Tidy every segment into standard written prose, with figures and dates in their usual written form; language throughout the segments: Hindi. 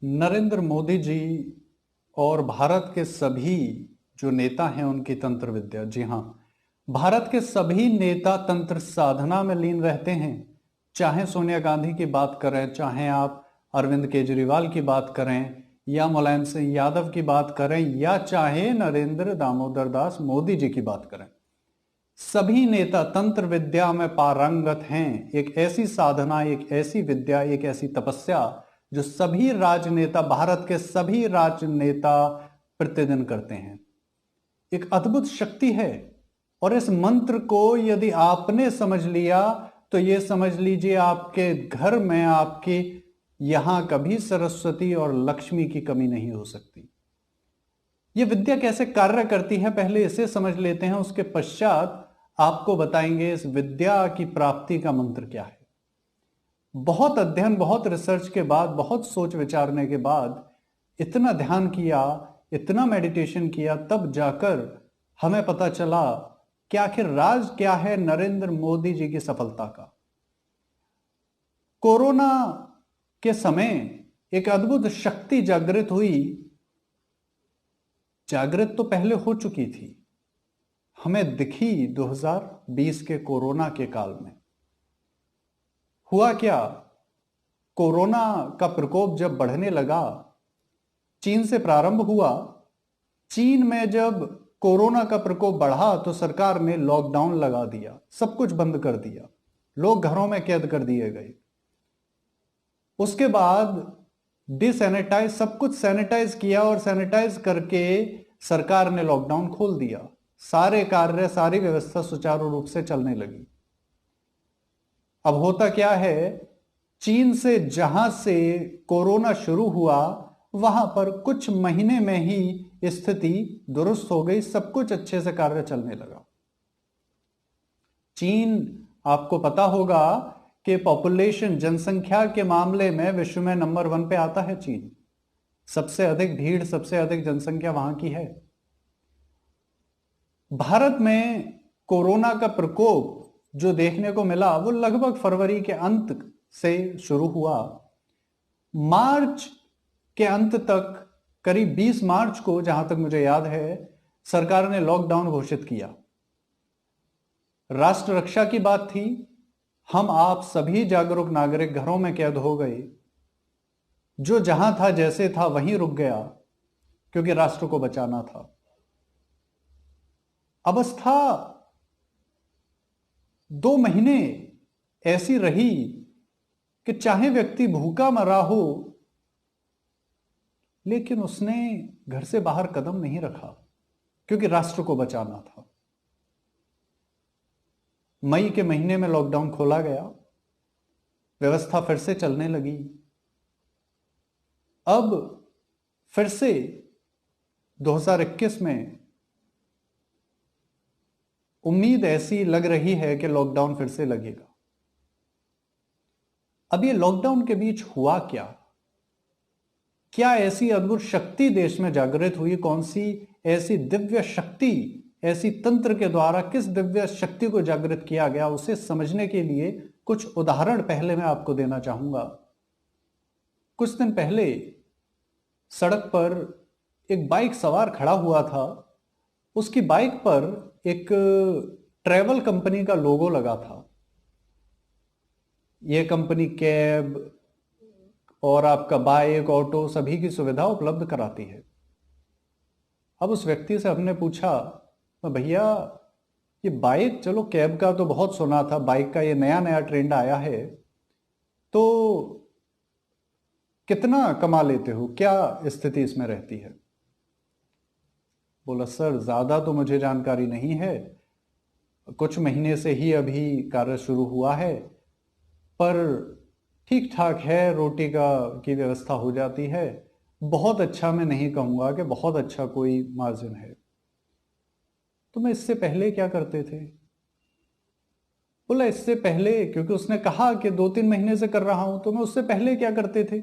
नरेंद्र मोदी जी और भारत के सभी जो नेता हैं उनकी तंत्र विद्या, जी हाँ, भारत के सभी नेता तंत्र साधना में लीन रहते हैं। चाहे सोनिया गांधी की बात करें, चाहे आप अरविंद केजरीवाल की बात करें, या मुलायम सिंह यादव की बात करें, या चाहे नरेंद्र दामोदर दास मोदी जी की बात करें, सभी नेता तंत्र विद्या में पारंगत हैं। एक ऐसी साधना, एक ऐसी विद्या, एक ऐसी तपस्या जो सभी राजनेता, भारत के सभी राजनेता प्रतिदिन करते हैं। एक अद्भुत शक्ति है। और इस मंत्र को यदि आपने समझ लिया तो ये समझ लीजिए आपके घर में, आपके यहां कभी सरस्वती और लक्ष्मी की कमी नहीं हो सकती। ये विद्या कैसे कार्य करती है, पहले इसे समझ लेते हैं, उसके पश्चात आपको बताएंगे इस विद्या की प्राप्ति का मंत्र क्या है। बहुत अध्ययन, बहुत रिसर्च के बाद, बहुत सोच विचारने के बाद, इतना ध्यान किया, इतना मेडिटेशन किया, तब जाकर हमें पता चला कि आखिर राज क्या है नरेंद्र मोदी जी की सफलता का। कोरोना के समय एक अद्भुत शक्ति जागृत हुई। जागृत तो पहले हो चुकी थी, हमें दिखी 2020 के कोरोना के काल में। हुआ क्या, कोरोना का प्रकोप जब बढ़ने लगा, चीन से प्रारंभ हुआ। चीन में जब कोरोना का प्रकोप बढ़ा तो सरकार ने लॉकडाउन लगा दिया, सब कुछ बंद कर दिया, लोग घरों में कैद कर दिए गए। उसके बाद डिसैनिटाइज, सब कुछ सैनिटाइज किया और सैनिटाइज करके सरकार ने लॉकडाउन खोल दिया। सारे कार्य, सारी व्यवस्था सुचारू रूप से चलने लगी। अब होता क्या है, चीन से जहां से कोरोना शुरू हुआ वहां पर कुछ महीने में ही स्थिति दुरुस्त हो गई, सब कुछ अच्छे से कार्य चलने लगा। चीन, आपको पता होगा कि पॉपुलेशन, जनसंख्या के मामले में विश्व में नंबर 1 पे आता है चीन। सबसे अधिक भीड़, सबसे अधिक जनसंख्या वहां की है। भारत में कोरोना का प्रकोप जो देखने को मिला वो लगभग फरवरी के अंत से शुरू हुआ। मार्च के अंत तक, करीब 20 मार्च को जहां तक मुझे याद है, सरकार ने लॉकडाउन घोषित किया। राष्ट्र रक्षा की बात थी। हम आप सभी जागरूक नागरिक घरों में कैद हो गए। जो जहां था, जैसे था वहीं रुक गया, क्योंकि राष्ट्र को बचाना था। अवस्था 2 महीने ऐसी रही कि चाहे व्यक्ति भूखा मरा हो, लेकिन उसने घर से बाहर कदम नहीं रखा, क्योंकि राष्ट्र को बचाना था। मई के महीने में लॉकडाउन खोला गया, व्यवस्था फिर से चलने लगी। अब फिर से 2021 में उम्मीद ऐसी लग रही है कि लॉकडाउन फिर से लगेगा। अब ये लॉकडाउन के बीच हुआ क्या, क्या ऐसी अद्भुत शक्ति देश में जागृत हुई, कौन सी ऐसी दिव्य शक्ति, ऐसी तंत्र के द्वारा किस दिव्य शक्ति को जागृत किया गया, उसे समझने के लिए कुछ उदाहरण पहले मैं आपको देना चाहूंगा। कुछ दिन पहले सड़क पर एक बाइक सवार खड़ा हुआ था। उसकी बाइक पर एक ट्रैवल कंपनी का लोगो लगा था। यह कंपनी कैब और आपका बाइक, ऑटो, सभी की सुविधा उपलब्ध कराती है। अब उस व्यक्ति से हमने पूछा, भैया ये बाइक, चलो कैब का तो बहुत सुना था, बाइक का ये नया नया ट्रेंड आया है, तो कितना कमा लेते हो, क्या स्थिति इसमें रहती है? बोला, सर ज्यादा तो मुझे जानकारी नहीं है, कुछ महीने से ही अभी कार्य शुरू हुआ है, पर ठीक ठाक है, रोटी का की व्यवस्था हो जाती है। बहुत अच्छा मैं नहीं कहूंगा कि बहुत अच्छा कोई मार्जिन है। तो मैं इससे पहले क्या करते थे? बोला, इससे पहले, क्योंकि उसने कहा कि 2-3 महीने से कर रहा हूं, तो मैं उससे पहले क्या करते थे?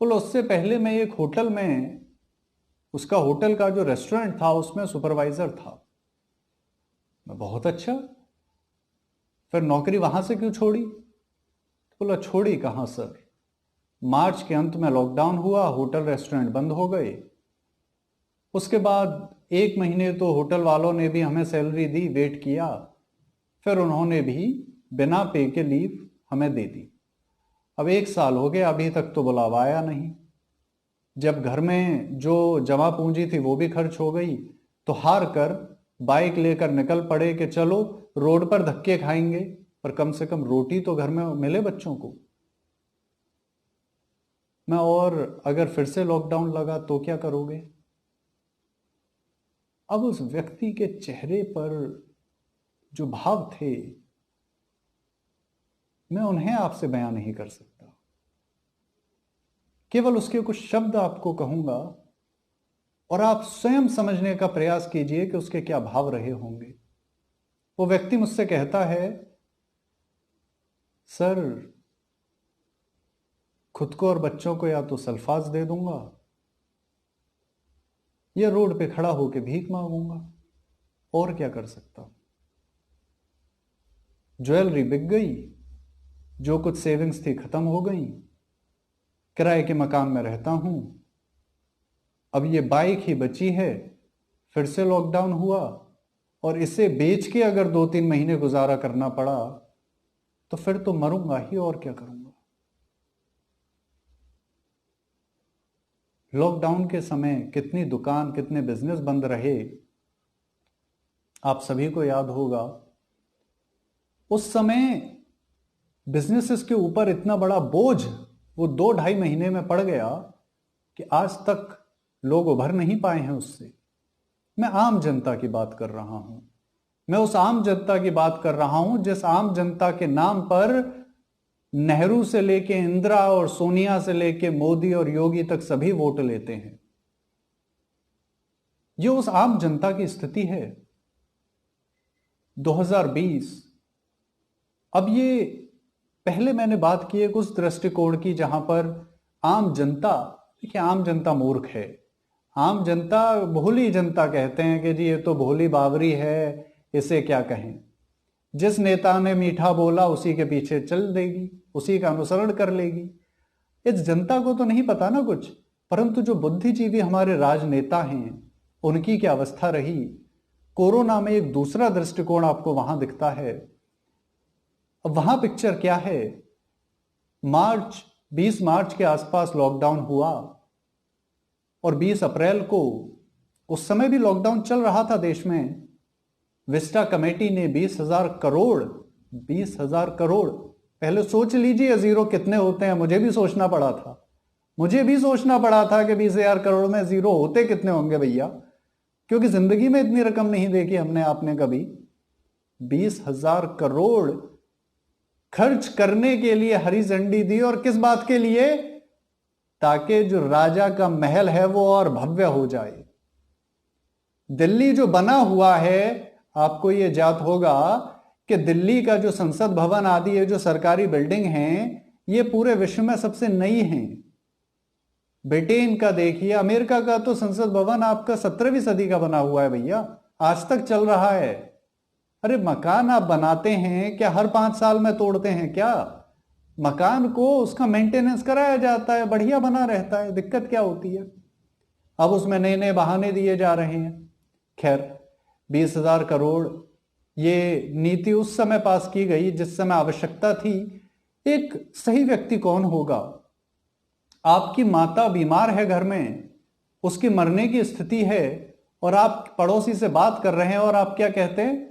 बोला, उससे पहले मैं एक होटल में, उसका होटल का जो रेस्टोरेंट था उसमें सुपरवाइजर था। मैं, बहुत अच्छा, फिर नौकरी वहां से क्यों छोड़ी? बोला, छोड़ी कहां सर, मार्च के अंत में लॉकडाउन हुआ, होटल रेस्टोरेंट बंद हो गए। उसके बाद 1 महीने तो होटल वालों ने भी हमें सैलरी दी, वेट किया, फिर उन्होंने भी बिना पे के लीव हमें दे दी। अब 1 साल हो गया, अभी तक तो बुलावा आया नहीं। जब घर में जो जमा पूंजी थी वो भी खर्च हो गई, तो हार कर बाइक लेकर निकल पड़े कि चलो रोड पर धक्के खाएंगे पर कम से कम रोटी तो घर में मिले बच्चों को। मैं और अगर फिर से लॉकडाउन लगा तो क्या करोगे? अब उस व्यक्ति के चेहरे पर जो भाव थे, मैं उन्हें आपसे बयां नहीं कर सकता। केवल उसके कुछ शब्द आपको कहूंगा और आप स्वयं समझने का प्रयास कीजिए कि उसके क्या भाव रहे होंगे। वो व्यक्ति मुझसे कहता है, सर खुद को और बच्चों को या तो सल्फास दे दूंगा या रोड पे खड़ा होकर भीख मांगूंगा, और क्या कर सकता हूं। ज्वेलरी बिक गई, जो कुछ सेविंग्स थी खत्म हो गई, किराए के मकान में रहता हूं, अब ये बाइक ही बची है, फिर से लॉकडाउन हुआ और इसे बेच के अगर 2-3 महीने गुजारा करना पड़ा तो फिर तो मरूंगा ही, और क्या करूंगा। लॉकडाउन के समय कितनी दुकान, कितने बिजनेस बंद रहे, आप सभी को याद होगा। उस समय बिजनेसेस के ऊपर इतना बड़ा बोझ वो 2-2.5 महीने में पड़ गया कि आज तक लोग उभर नहीं पाए हैं उससे। मैं आम जनता की बात कर रहा हूं। मैं उस आम जनता की बात कर रहा हूं जिस आम जनता के नाम पर नेहरू से लेके इंदिरा और सोनिया से लेके मोदी और योगी तक सभी वोट लेते हैं। ये उस आम जनता की स्थिति है 2020। अब ये पहले मैंने बात की है उस दृष्टिकोण की जहां पर आम जनता, देखिए आम जनता मूर्ख है, आम जनता भोली जनता कहते हैं कि जी ये तो भोली बावरी है, इसे क्या कहें। जिस नेता ने मीठा बोला उसी के पीछे चल देगी, उसी का अनुसरण कर लेगी। इस जनता को तो नहीं पता ना कुछ, परंतु जो बुद्धिजीवी हमारे राजनेता हैं उनकी क्या अवस्था रही। कोरोना में एक दूसरा दृष्टिकोण आपको वहां दिखता है। अब वहां पिक्चर क्या है, 20 मार्च के आसपास लॉकडाउन हुआ और 20 अप्रैल को, उस समय भी लॉकडाउन चल रहा था देश में, विस्टा कमेटी ने 20,000 करोड़, 20,000 करोड़, पहले सोच लीजिए जीरो कितने होते हैं। मुझे भी सोचना पड़ा था कि 20,000 करोड़ में जीरो होते कितने होंगे भैया, क्योंकि जिंदगी में इतनी रकम नहीं देखी हमने आपने कभी। 20,000 करोड़ खर्च करने के लिए हरी झंडी दी, और किस बात के लिए? ताकि जो राजा का महल है वो और भव्य हो जाए। दिल्ली जो बना हुआ है, आपको ये ज्ञात होगा कि दिल्ली का जो संसद भवन आदि है, जो सरकारी बिल्डिंग हैं, ये पूरे विश्व में सबसे नई हैं। ब्रिटेन का देखिए, अमेरिका का तो संसद भवन आपका 17वीं सदी का बना हुआ है भैया, आज तक चल रहा है। अरे मकान आप बनाते हैं क्या हर 5 साल में तोड़ते हैं क्या? मकान को उसका मेंटेनेंस कराया जाता है, बढ़िया बना रहता है, दिक्कत क्या होती है? अब उसमें नए नए बहाने दिए जा रहे हैं। खैर 20,000 करोड़, ये नीति उस समय पास की गई जिस समय आवश्यकता थी। एक सही व्यक्ति कौन होगा? आपकी माता बीमार है घर में, उसकी मरने की स्थिति है, और आप पड़ोसी से बात कर रहे हैं और आप क्या कहते हैं,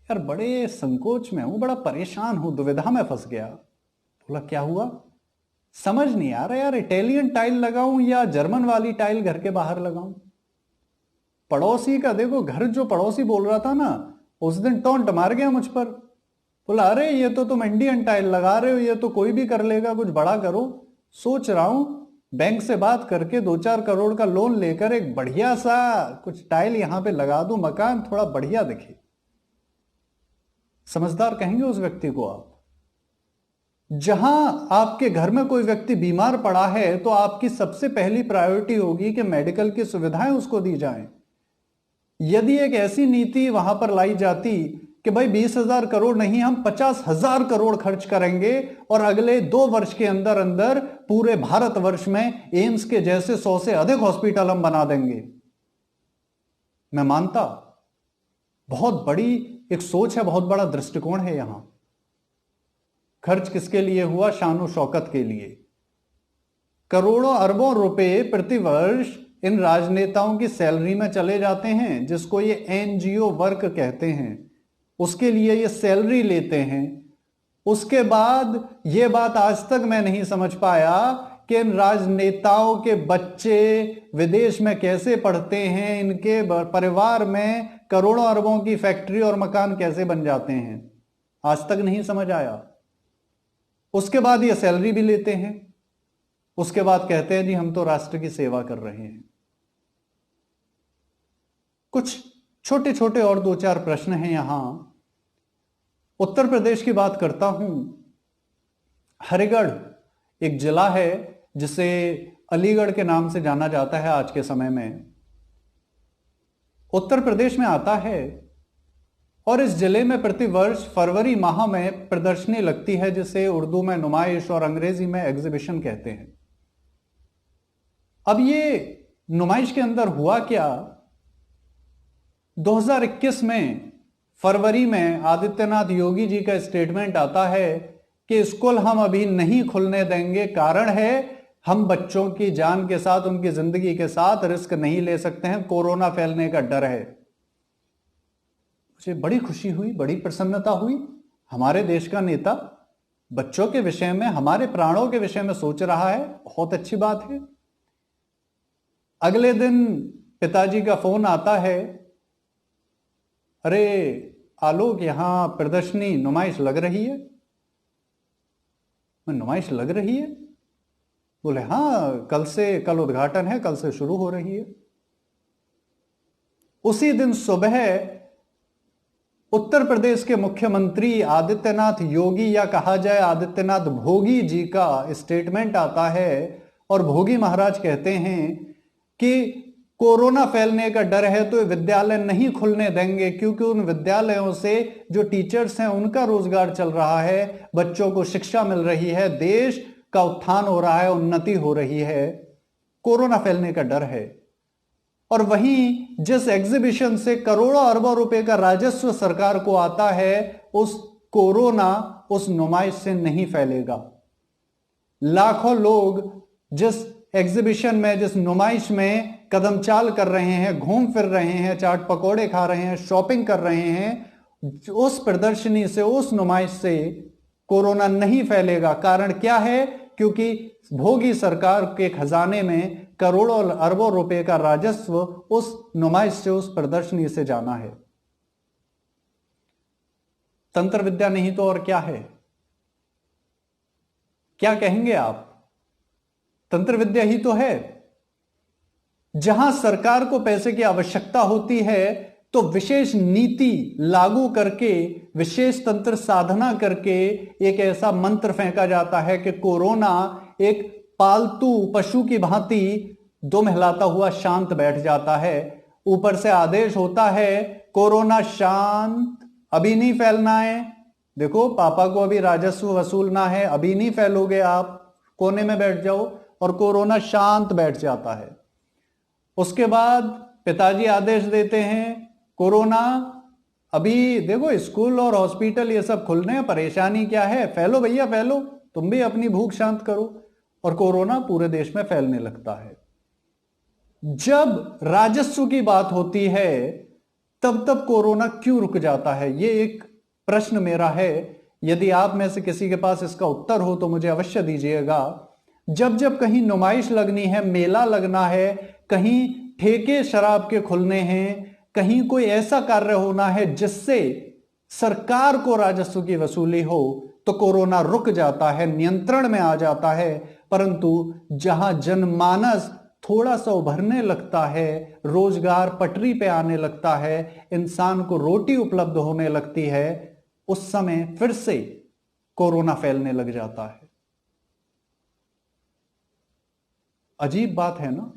यार बड़े संकोच में हूं, बड़ा परेशान हूं, दुविधा में फंस गया। बोला क्या हुआ? समझ नहीं आ रहा यार, इटालियन टाइल लगाऊं या जर्मन वाली टाइल घर के बाहर लगाऊं। पड़ोसी का देखो, घर जो पड़ोसी बोल रहा था ना, उस दिन टोंट मार गया मुझ पर। बोला अरे ये तो तुम इंडियन टाइल लगा रहे हो, ये तो कोई भी कर लेगा, कुछ बड़ा करो। सोच रहा हूं बैंक से बात करके 2-4 करोड़ का लोन लेकर एक बढ़िया सा कुछ टाइल यहां पे लगा दूं, मकान थोड़ा बढ़िया दिखे। समझदार कहेंगे उस व्यक्ति को आप। जहां आपके घर में कोई व्यक्ति बीमार पड़ा है तो आपकी सबसे पहली प्रायोरिटी होगी कि मेडिकल की सुविधाएं उसको दी जाएं। यदि एक ऐसी नीति वहां पर लाई जाती कि भाई 20,000 करोड़ नहीं, हम 50,000 करोड़ खर्च करेंगे और अगले 2 वर्ष के अंदर अंदर पूरे भारतवर्ष में एम्स के जैसे 100 से अधिक हॉस्पिटल हम बना देंगे। मैं मानता, बहुत बड़ी एक सोच है, बहुत बड़ा दृष्टिकोण है यहां। खर्च किसके लिए हुआ? शान शौकत के लिए। करोड़ों अरबों रुपए प्रतिवर्ष इन राजनेताओं की सैलरी में चले जाते हैं, जिसको ये एनजीओ वर्क कहते हैं, उसके लिए ये सैलरी लेते हैं। उसके बाद ये बात आज तक मैं नहीं समझ पाया कि इन राजनेताओं के बच्चे विदेश में कैसे पढ़ते हैं, इनके परिवार में करोड़ों अरबों की फैक्ट्री और मकान कैसे बन जाते हैं, आज तक नहीं समझ आया। उसके बाद ये सैलरी भी लेते हैं, उसके बाद कहते हैं जी हम तो राष्ट्र की सेवा कर रहे हैं। कुछ छोटे छोटे और 2-4 प्रश्न हैं यहां। उत्तर प्रदेश की बात करता हूं। हरिगढ़ एक जिला है जिसे अलीगढ़ के नाम से जाना जाता है आज के समय में, उत्तर प्रदेश में आता है। और इस जिले में प्रतिवर्ष फरवरी माह में प्रदर्शनी लगती है, जिसे उर्दू में नुमाइश और अंग्रेजी में एग्जीबिशन कहते हैं। अब ये नुमाइश के अंदर हुआ क्या? 2021 में फरवरी में आदित्यनाथ योगी जी का स्टेटमेंट आता है कि स्कूल हम अभी नहीं खुलने देंगे, कारण है हम बच्चों की जान के साथ, उनकी जिंदगी के साथ रिस्क नहीं ले सकते हैं, कोरोना फैलने का डर है। मुझे बड़ी खुशी हुई, बड़ी प्रसन्नता हुई। हमारे देश का नेता बच्चों के विषय में, हमारे प्राणों के विषय में सोच रहा है, बहुत अच्छी बात है। अगले दिन पिताजी का फोन आता है, अरे आलोक यहां प्रदर्शनी नुमाइश लग रही है। नुमाइश लग रही है? बोले हाँ, कल उद्घाटन है, कल से शुरू हो रही है। उसी दिन सुबह उत्तर प्रदेश के मुख्यमंत्री आदित्यनाथ योगी, या कहा जाए आदित्यनाथ भोगी जी का स्टेटमेंट आता है और भोगी महाराज कहते हैं कि कोरोना फैलने का डर है तो विद्यालय नहीं खुलने देंगे, क्योंकि उन विद्यालयों से जो टीचर्स हैं उनका रोजगार चल रहा है, बच्चों को शिक्षा मिल रही है, देश का उत्थान हो रहा है, उन्नति हो रही है, कोरोना फैलने का डर है। और वहीं जिस एग्जीबिशन से करोड़ों अरबों रुपए का राजस्व सरकार को आता है, उस कोरोना उस नुमाइश से नहीं फैलेगा। लाखों लोग जिस एग्जीबिशन में, जिस नुमाइश में कदम चाल कर रहे हैं, घूम फिर रहे हैं, चाट पकौड़े खा रहे हैं, शॉपिंग कर रहे हैं, उस प्रदर्शनी से, उस नुमाइश से कोरोना नहीं फैलेगा। कारण क्या है? क्योंकि भोगी सरकार के खजाने में करोड़ों अरबों रुपए का राजस्व उस नुमाइश से, उस प्रदर्शनी से जाना है। तंत्र विद्या नहीं तो और क्या है? क्या कहेंगे आप? तंत्र विद्या ही तो है। जहां सरकार को पैसे की आवश्यकता होती है तो विशेष नीति लागू करके, विशेष तंत्र साधना करके एक ऐसा मंत्र फेंका जाता है कि कोरोना एक पालतू पशु की भांति दुम हिलाता हुआ शांत बैठ जाता है। ऊपर से आदेश होता है कोरोना शांत, अभी नहीं फैलना है। देखो, पापा को अभी राजस्व वसूलना है, अभी नहीं फैलोगे आप, कोने में बैठ जाओ, और कोरोना शांत बैठ जाता है। उसके बाद पिताजी आदेश देते हैं कोरोना अभी देखो, स्कूल और हॉस्पिटल ये सब खुलने हैं, परेशानी क्या है, फैलो भैया फैलो, तुम भी अपनी भूख शांत करो। और कोरोना पूरे देश में फैलने लगता है। जब राजस्व की बात होती है तब कोरोना क्यों रुक जाता है? ये एक प्रश्न मेरा है। यदि आप में से किसी के पास इसका उत्तर हो तो मुझे अवश्य दीजिएगा। जब जब कहीं नुमाइश लगनी है, मेला लगना है, कहीं ठेके शराब के खुलने हैं, कहीं कोई ऐसा कार्य होना है जिससे सरकार को राजस्व की वसूली हो, तो कोरोना रुक जाता है, नियंत्रण में आ जाता है। परंतु जहां जनमानस थोड़ा सा उभरने लगता है, रोजगार पटरी पे आने लगता है, इंसान को रोटी उपलब्ध होने लगती है, उस समय फिर से कोरोना फैलने लग जाता है। अजीब बात है ना,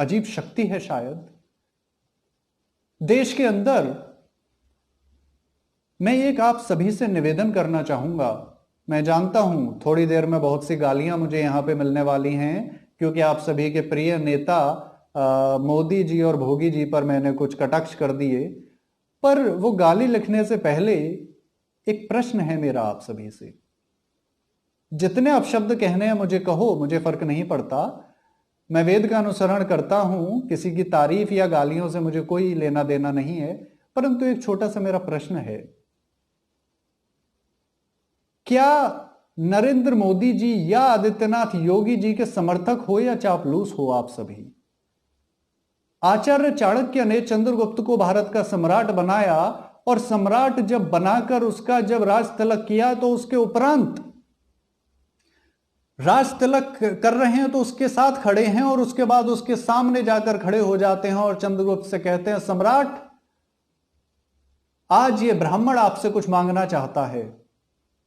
अजीब शक्ति है शायद। देश के अंदर मैं एक आप सभी से निवेदन करना चाहूंगा। मैं जानता हूं थोड़ी देर में बहुत सी गालियां मुझे यहां पे मिलने वाली हैं, क्योंकि आप सभी के प्रिय नेता मोदी जी और भोगी जी पर मैंने कुछ कटाक्ष कर दिए। पर वो गाली लिखने से पहले एक प्रश्न है मेरा आप सभी से। जितने अपशब्द कहने हैं मुझे कहो, मुझे फर्क नहीं पड़ता। मैं वेद का अनुसरण करता हूं, किसी की तारीफ या गालियों से मुझे कोई लेना देना नहीं है। परंतु एक छोटा सा मेरा प्रश्न है, क्या नरेंद्र मोदी जी या आदित्यनाथ योगी जी के समर्थक हो या चापलूस हो आप सभी? आचार्य चाणक्य ने चंद्रगुप्त को भारत का सम्राट बनाया, और सम्राट जब बनाकर उसका जब राज तिलक किया तो उसके उपरांत राज तिलक कर रहे हैं तो उसके साथ खड़े हैं, और उसके बाद उसके सामने जाकर खड़े हो जाते हैं और चंद्रगुप्त से कहते हैं, सम्राट आज ये ब्राह्मण आपसे कुछ मांगना चाहता है।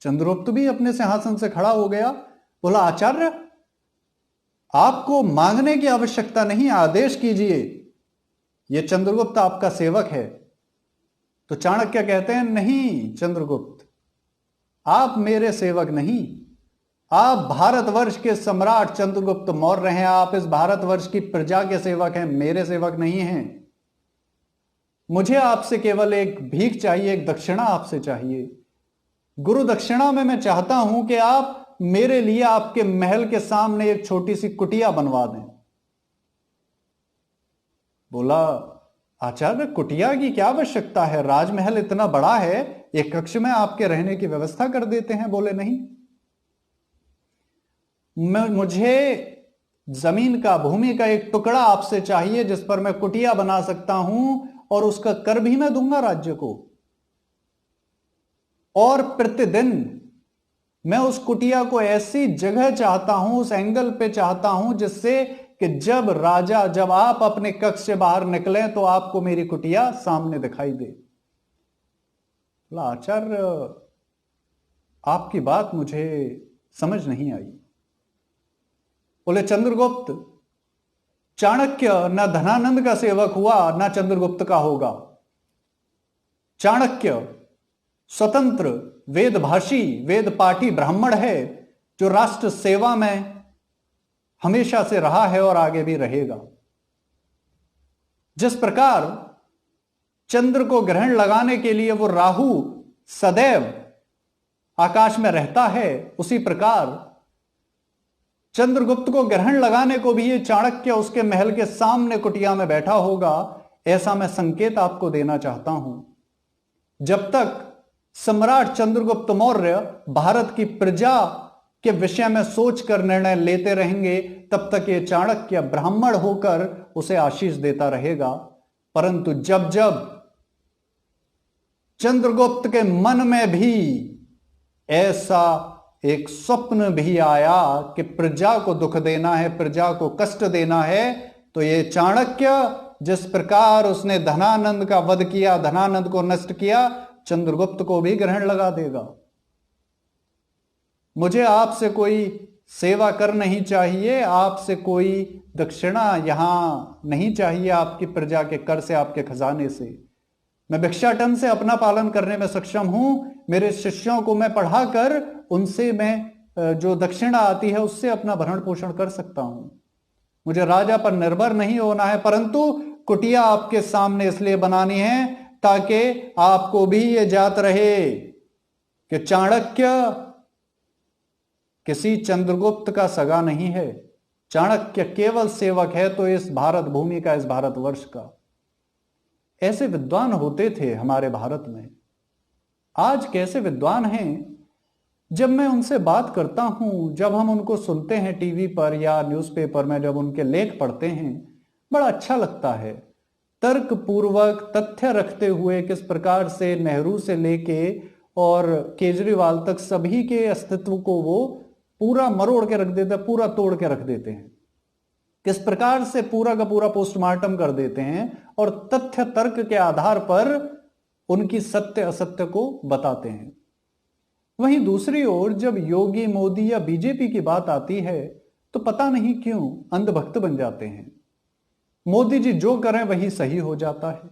चंद्रगुप्त भी अपने सिंहासन से खड़ा हो गया, बोला, आचार्य आपको मांगने की आवश्यकता नहीं, आदेश कीजिए, ये चंद्रगुप्त आपका सेवक है। तो चाणक्य कहते हैं, नहीं चंद्रगुप्त, आप मेरे सेवक नहीं, आप भारतवर्ष के सम्राट चंद्रगुप्त मौर्य हैं, आप इस भारतवर्ष की प्रजा के सेवक हैं, मेरे सेवक नहीं हैं। मुझे आपसे केवल एक भीख चाहिए, एक दक्षिणा आपसे चाहिए। गुरु दक्षिणा में मैं चाहता हूं कि आप मेरे लिए आपके महल के सामने एक छोटी सी कुटिया बनवा दें। बोला, आचार्य कुटिया की क्या आवश्यकता है, राजमहल इतना बड़ा है, एक कक्ष में आपके रहने की व्यवस्था कर देते हैं। बोले, नहीं, मुझे जमीन का, भूमि का एक टुकड़ा आपसे चाहिए जिस पर मैं कुटिया बना सकता हूं, और उसका कर भी मैं दूंगा राज्य को। और प्रतिदिन मैं उस कुटिया को ऐसी जगह चाहता हूं, उस एंगल पे चाहता हूं, जिससे कि जब आप अपने कक्ष से बाहर निकलें तो आपको मेरी कुटिया सामने दिखाई दे। आचार्य आपकी बात मुझे समझ नहीं आई। बोले, चंद्रगुप्त, चाणक्य न धनानंद का सेवक हुआ न चंद्रगुप्त का होगा। चाणक्य स्वतंत्र वेदभाषी वेद पाठी ब्राह्मण है, जो राष्ट्र सेवा में हमेशा से रहा है और आगे भी रहेगा। जिस प्रकार चंद्र को ग्रहण लगाने के लिए वो राहु सदैव आकाश में रहता है, उसी प्रकार चंद्रगुप्त को ग्रहण लगाने को भी ये चाणक्य उसके महल के सामने कुटिया में बैठा होगा। ऐसा मैं संकेत आपको देना चाहता हूं। जब तक सम्राट चंद्रगुप्त मौर्य भारत की प्रजा के विषय में सोचकर निर्णय लेते रहेंगे, तब तक ये चाणक्य ब्राह्मण होकर उसे आशीष देता रहेगा। परंतु जब जब चंद्रगुप्त के मन में भी ऐसा एक स्वप्न भी आया कि प्रजा को दुख देना है, प्रजा को कष्ट देना है, तो ये चाणक्य जिस प्रकार उसने धनानंद का वध किया, धनानंद को नष्ट किया, चंद्रगुप्त को भी ग्रहण लगा देगा। मुझे आपसे कोई सेवा कर नहीं चाहिए, आपसे कोई दक्षिणा यहां नहीं चाहिए, आपकी प्रजा के कर से, आपके खजाने से। मैं भिक्षाटन से अपना पालन करने में सक्षम हूं। मेरे शिष्यों को मैं पढ़ाकर उनसे मैं जो दक्षिणा आती है उससे अपना भरण पोषण कर सकता हूं। मुझे राजा पर निर्भर नहीं होना है, परंतु कुटिया आपके सामने इसलिए बनानी है ताकि आपको भी ये जात रहे कि चाणक्य किसी चंद्रगुप्त का सगा नहीं है, चाणक्य केवल सेवक है तो इस भारत भूमि का, इस भारतवर्ष का। ऐसे विद्वान होते थे हमारे भारत में। आज कैसे विद्वान हैं, जब मैं उनसे बात करता हूं, जब हम उनको सुनते हैं टीवी पर या न्यूज़पेपर में, जब उनके लेख पढ़ते हैं, बड़ा अच्छा लगता है। तर्क पूर्वक तथ्य रखते हुए किस प्रकार से नेहरू से लेके और केजरीवाल तक सभी के अस्तित्व को वो पूरा मरोड़ के रख देते हैं, पूरा तोड़ के रख देते हैं। किस प्रकार से पूरा का पूरा पोस्टमार्टम कर देते हैं और तथ्य तर्क के आधार पर उनकी सत्य असत्य को बताते हैं। वहीं दूसरी ओर जब योगी, मोदी या बीजेपी की बात आती है तो पता नहीं क्यों अंधभक्त बन जाते हैं। मोदी जी जो करें वही सही हो जाता है।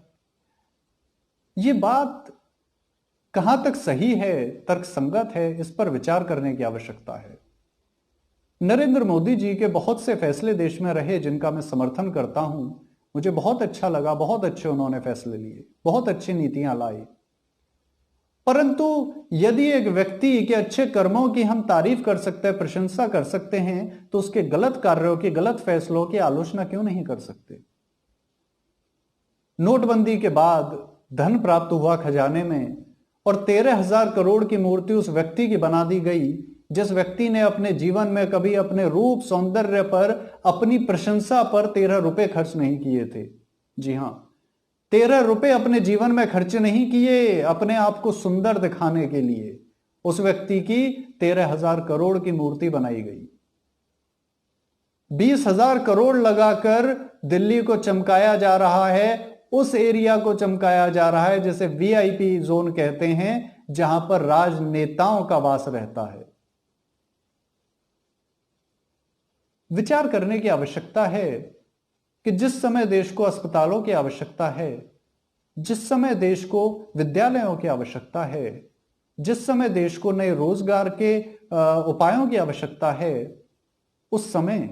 ये बात कहां तक सही है, तर्कसंगत है, इस पर विचार करने की आवश्यकता है। नरेंद्र मोदी जी के बहुत से फैसले देश में रहे जिनका मैं समर्थन करता हूं, मुझे बहुत अच्छा लगा, बहुत अच्छे उन्होंने फैसले लिए, बहुत अच्छी नीतियां लाई। परंतु यदि एक व्यक्ति के अच्छे कर्मों की हम तारीफ कर सकते हैं, प्रशंसा कर सकते हैं, तो उसके गलत कार्यों की, गलत फैसलों की आलोचना क्यों नहीं कर सकते। नोटबंदी के बाद धन प्राप्त हुआ खजाने में और 13,000 करोड़ की मूर्ति उस व्यक्ति की बना दी गई जिस व्यक्ति ने अपने जीवन में कभी अपने रूप सौंदर्य पर, अपनी प्रशंसा पर 13 रुपए खर्च नहीं किए थे। जी हां, 13 रुपए अपने जीवन में खर्च नहीं किए अपने आप को सुंदर दिखाने के लिए। उस व्यक्ति की 13,000 करोड़ की मूर्ति बनाई गई। 20,000 करोड़ लगाकर दिल्ली को चमकाया जा रहा है, उस एरिया को चमकाया जा रहा है जिसे वीआईपी जोन कहते हैं, जहां पर राजनेताओं का वास रहता है। विचार करने की आवश्यकता है कि जिस समय देश को अस्पतालों की आवश्यकता है, जिस समय देश को विद्यालयों की आवश्यकता है, जिस समय देश को नए रोजगार के उपायों की आवश्यकता है, उस समय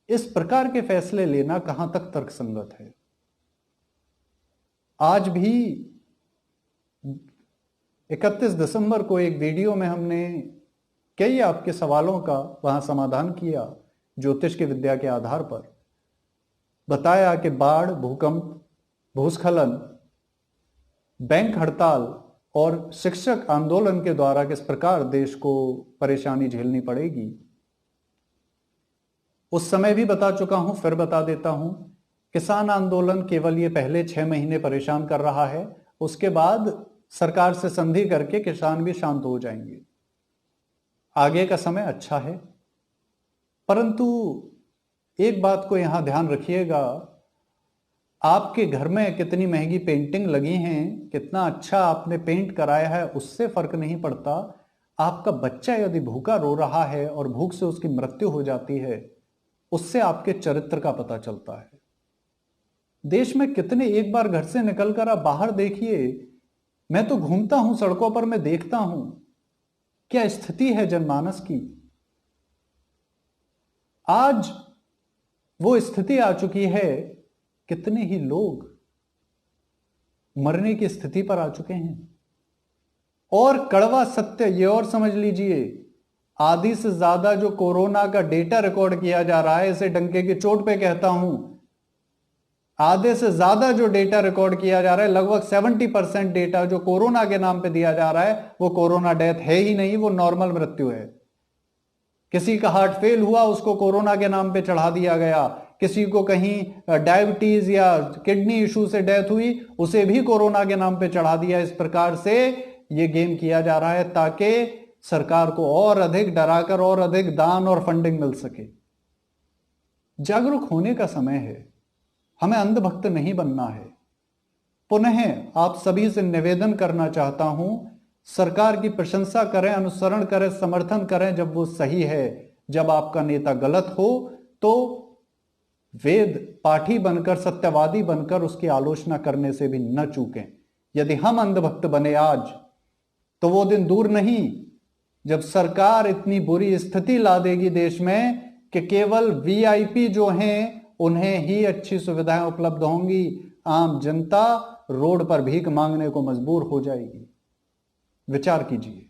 इस प्रकार के फैसले लेना कहां तक तर्कसंगत है। आज भी 31 दिसंबर को एक वीडियो में हमने कई आपके सवालों का वहां समाधान किया, ज्योतिष की विद्या के आधार पर बताया कि बाढ़, भूकंप, भूस्खलन, बैंक हड़ताल और शिक्षक आंदोलन के द्वारा किस प्रकार देश को परेशानी झेलनी पड़ेगी। उस समय भी बता चुका हूं, फिर बता देता हूं। किसान आंदोलन केवल ये पहले 6 महीने परेशान कर रहा है, उसके बाद सरकार से संधि करके किसान भी शांत हो जाएंगे। आगे का समय अच्छा है, परंतु एक बात को यहां ध्यान रखिएगा, आपके घर में कितनी महंगी पेंटिंग लगी हैं, कितना अच्छा आपने पेंट कराया है, उससे फर्क नहीं पड़ता। आपका बच्चा यदि भूखा रो रहा है और भूख से उसकी मृत्यु हो जाती है, उससे आपके चरित्र का पता चलता है। देश में कितने, एक बार घर से निकलकर आप बाहर देखिए, मैं तो घूमता हूं सड़कों पर, मैं देखता हूं क्या स्थिति है जनमानस की। आज वो स्थिति आ चुकी है, कितने ही लोग मरने की स्थिति पर आ चुके हैं। और कड़वा सत्य ये और समझ लीजिए, आधी से ज्यादा जो कोरोना का डेटा रिकॉर्ड किया जा रहा है, इसे डंके की चोट पे कहता हूं, आधे से ज्यादा जो डेटा रिकॉर्ड किया जा रहा है, लगभग 70% डेटा जो कोरोना के नाम पे दिया जा रहा है, वो कोरोना डेथ है ही नहीं, वो नॉर्मल मृत्यु है। किसी का हार्ट फेल हुआ, उसको कोरोना के नाम पे चढ़ा दिया गया। किसी को कहीं डायबिटीज या किडनी इशू से डेथ हुई, उसे भी कोरोना के नाम पे चढ़ा दिया। इस प्रकार से ये गेम किया जा रहा है ताकि सरकार को और अधिक डराकर और अधिक दान और फंडिंग मिल सके। जागरूक होने का समय है, हमें अंधभक्त नहीं बनना है। पुनः आप सभी से निवेदन करना चाहता हूं, सरकार की प्रशंसा करें, अनुसरण करें, समर्थन करें जब वो सही है। जब आपका नेता गलत हो तो वेद पाठी बनकर, सत्यवादी बनकर उसकी आलोचना करने से भी न चूकें। यदि हम अंधभक्त बने आज, तो वो दिन दूर नहीं जब सरकार इतनी बुरी स्थिति ला देगी देश में कि केवल वीआईपी जो हैं उन्हें ही अच्छी सुविधाएं उपलब्ध होंगी, आम जनता रोड पर भीख मांगने को मजबूर हो जाएगी। विचार कीजिए।